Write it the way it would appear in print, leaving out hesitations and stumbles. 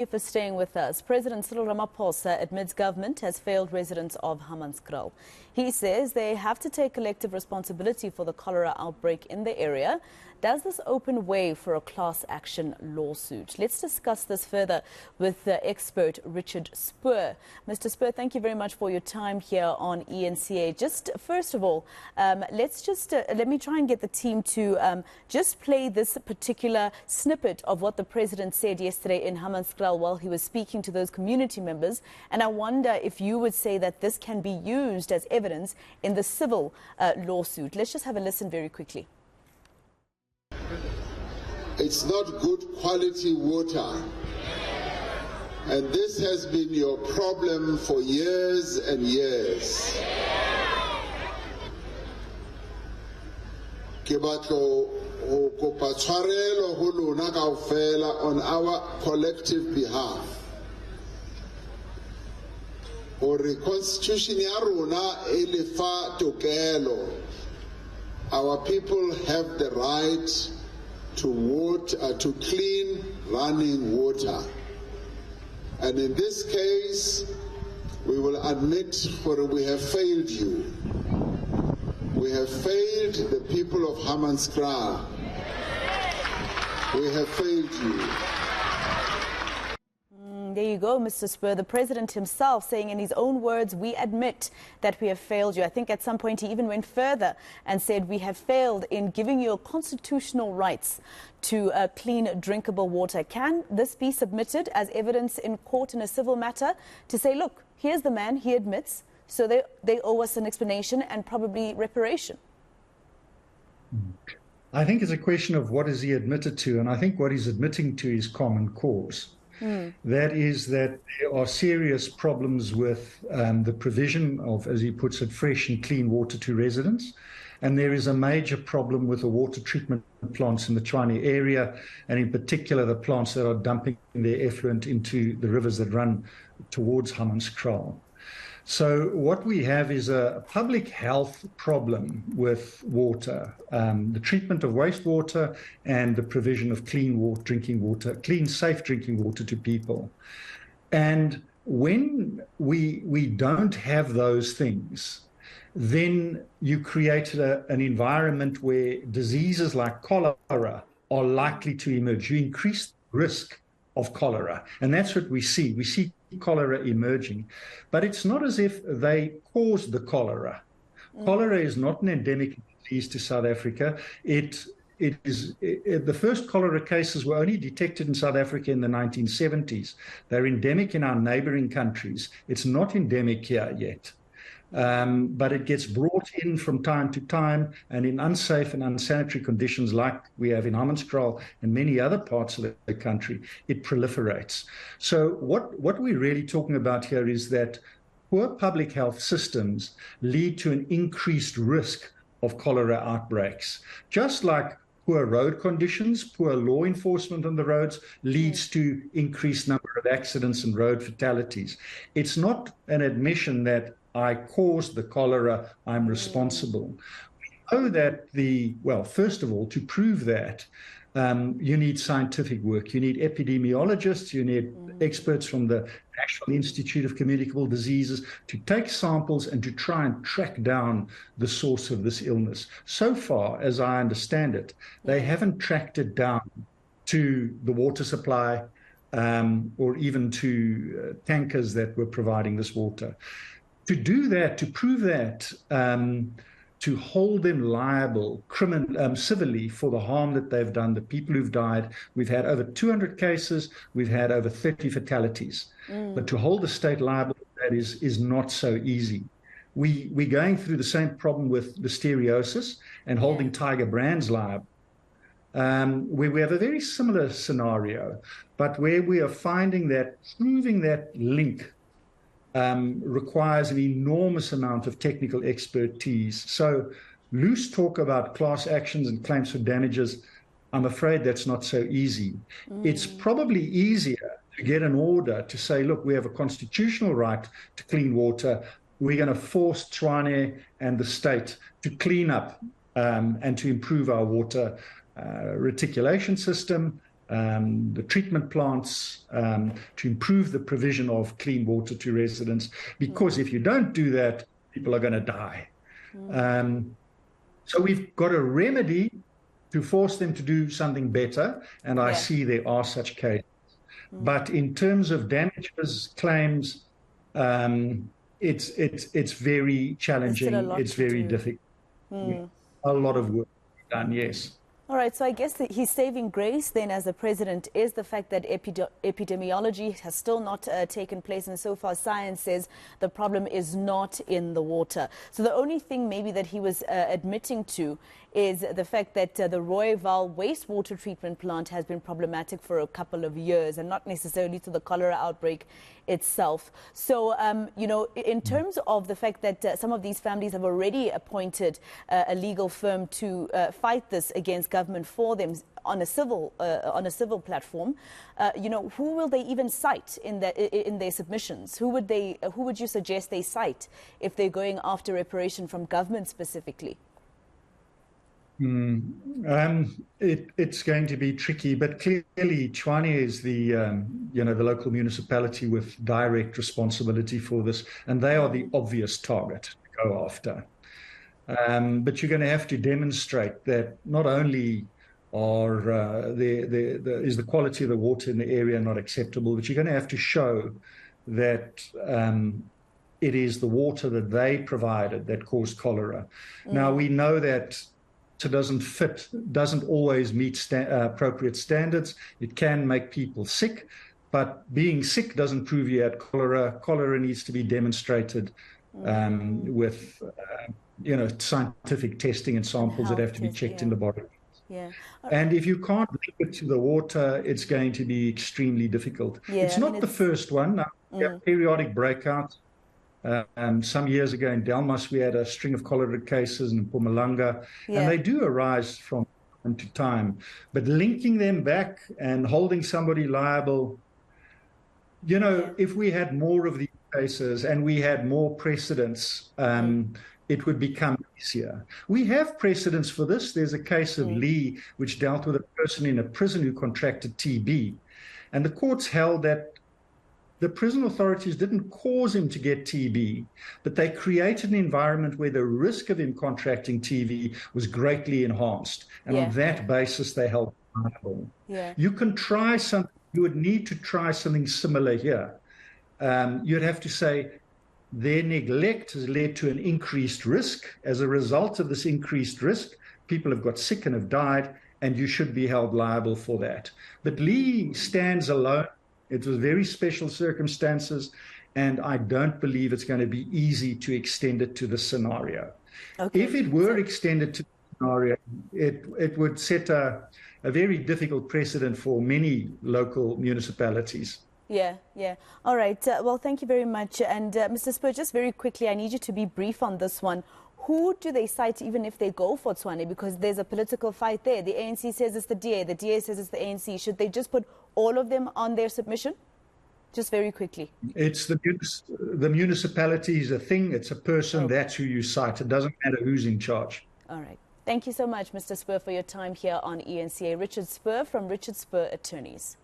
Thank you for staying with us. President Cyril Ramaphosa admits government has failed residents of Hammanskraal. He says they have to take collective responsibility for the cholera outbreak in the area. Does this open way for a class action lawsuit? Let's discuss this further with the expert Richard Spoor. Mr. Spoor, thank you very much for your time here on eNCA. Just first of all, let me try and get the team to just play this particular snippet of what the president said yesterday in Hammanskraal while he was speaking to those community members. And I wonder if you would say that this can be used as evidence in the civil lawsuit. Let's just have a listen very quickly. It's not good quality water, and this has been your problem for years and years. Ke batlo ho kopa tshwarelo ho lona kaofela on our collective behalf. Hore constitution ya rona e le fa tokelo. Our people have the right to clean running water. And in this case, we will admit that we have failed you. We have failed the people of Hammanskraal. We have failed you. There you go, Mr. Spoor. The president himself saying in his own words, we admit that we have failed you. I think at some point he even went further and said we have failed in giving you constitutional rights to clean drinkable water. Can this be submitted as evidence in court in a civil matter to say, look, here's the man, he admits, so they owe us an explanation and probably reparation? I think it's a question of what is he admitted to, and I think what he's admitting to is common cause. That is that there are serious problems with the provision of, as he puts it, fresh and clean water to residents. And there is a major problem with the water treatment plants in the Tshwane area, and in particular the plants that are dumping their effluent into the rivers that run towards Hammanskraal. So what we have is a public health problem with water, the treatment of wastewater and the provision of clean water, drinking water, clean, safe drinking water to people. And when we don't have those things, then you create an environment where diseases like cholera are likely to emerge. You increase risk of cholera, and that's what we see. We see cholera emerging, but it's not as if they caused the cholera. Cholera is not an endemic disease to South Africa. The first cholera cases were only detected in South Africa in the 1970s. They're endemic in our neighboring countries. It's not endemic here yet. But it gets brought in from time to time, and in unsafe and unsanitary conditions like we have in Hammanskraal and many other parts of the country, it proliferates. So what we're really talking about here is that poor public health systems lead to an increased risk of cholera outbreaks. Just like poor road conditions, poor law enforcement on the roads leads to increased number of accidents and road fatalities. It's not an admission that I caused the cholera, I'm responsible. We know that first of all, to prove that, you need scientific work. You need epidemiologists, you need experts from the National Institute of Communicable Diseases to take samples and to try and track down the source of this illness. So far, as I understand it, they haven't tracked it down to the water supply or even to tankers that were providing this water. To do that, to prove that, to hold them liable civilly for the harm that they've done, the people who've died. We've had over 200 cases. We've had over 30 fatalities. But to hold the state liable for that is not so easy. We're going through the same problem with listeriosis and holding tiger brands liable. Where we have a very similar scenario, but where we are finding that proving that link requires an enormous amount of technical expertise. So loose talk about class actions and claims for damages, I'm afraid that's not so easy. It's probably easier to get an order to say, look, we have a constitutional right to clean water. We're going to force Tshwane and the state to clean up and to improve our water reticulation system, the treatment plants, to improve the provision of clean water to residents, because if you don't do that, people are going to die. So we've got a remedy to force them to do something better, and I see there are such cases. But in terms of damages claims, it's very challenging. It's very difficult. A lot of work to be done, yes. All right, so I guess his saving grace then as the president is the fact that epidemiology has still not taken place, and so far science says the problem is not in the water. So the only thing maybe that he was admitting to is the fact that the Rooiwal wastewater treatment plant has been problematic for a couple of years, and not necessarily to the cholera outbreak itself. So, you know, in terms of the fact that some of these families have already appointed a legal firm to fight this against government for them on a civil platform, you know, who will they even cite in their submissions? Who would you suggest they cite if they're going after reparation from government specifically? It's going to be tricky, but clearly Tshwane is the you know, the local municipality with direct responsibility for this, and they are the obvious target to go after. But you're going to have to demonstrate that not only is the quality of the water in the area not acceptable, but you're going to have to show that it is the water that they provided that caused cholera. Now, we know that it doesn't always meet appropriate standards. It can make people sick, but being sick doesn't prove you had cholera. Cholera needs to be demonstrated with you know, scientific testing and samples that have to be checked in the body. And if you can't link it to the water, it's going to be extremely difficult. It's not the first one. We have periodic breakouts. Some years ago in Delmas, we had a string of cholera cases in Mpumalanga, and they do arise from time to time. But linking them back and holding somebody liable, you know, if we had more of these cases and we had more precedents, it would become easier. We have precedents for this. There's a case of Lee, which dealt with a person in a prison who contracted TB. And the courts held that the prison authorities didn't cause him to get TB, but they created an environment where the risk of him contracting TB was greatly enhanced. And on that basis, they held him liable. You can try something. You would need to try something similar here. You'd have to say their neglect has led to an increased risk. As a result of this increased risk, people have got sick and have died, and you should be held liable for that. But Lee stands alone. It was very special circumstances, and I don't believe it's going to be easy to extend it to the scenario. If it were extended to the scenario, it would set a very difficult precedent for many local municipalities. All right. Well, thank you very much. And Mr. Spoor, just very quickly, I need you to be brief on this one. Who do they cite even if they go for Tshwane? Because there's a political fight there. The ANC says it's the DA. The DA says it's the ANC. Should they just put all of them on their submission? Just very quickly. It's the municipality is a thing. It's a person. That's who you cite. It doesn't matter who's in charge. All right. Thank you so much, Mr. Spoor, for your time here on eNCA. Richard Spoor from Richard Spoor Attorneys.